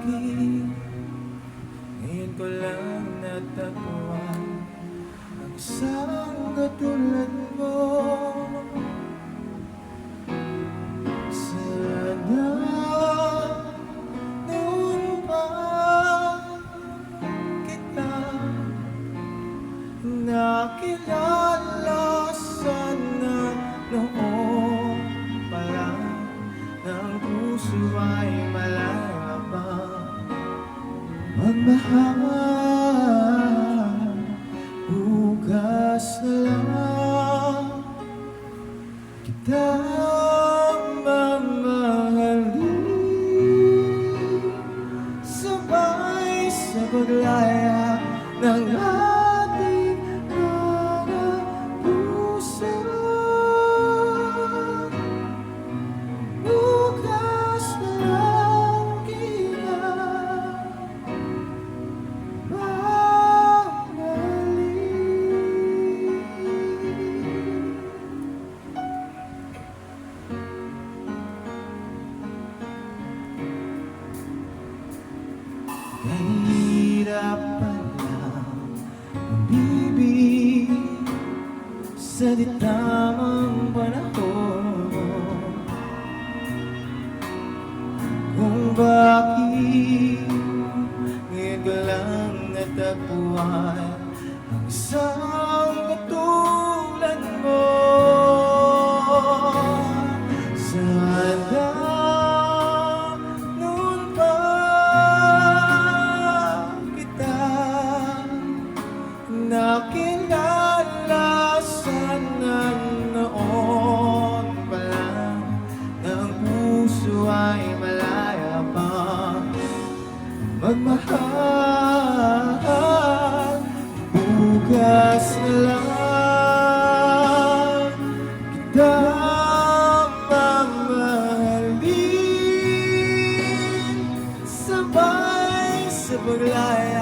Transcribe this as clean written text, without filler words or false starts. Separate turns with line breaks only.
akin. Ngayon ko lang natagpuan ang isang katulad mo. Sana noon pa kita nakilala, sana noon pa lang ng puso ay malaya pa magmahal. Bukas na lang kita mamahalin, sabay sa paglaya ng ating mga puso. Bukas na lang kita nahihirapan lang umibig sa di tamang panahon, kung bakit ngayon ko lang natagpuan ang isang katulad mo. Sana noon pa kita nakilala, sana noon pa lang ng puso ay malaya pa magmahal. Bukas na lang kita mamahalin, sabay sa paglaya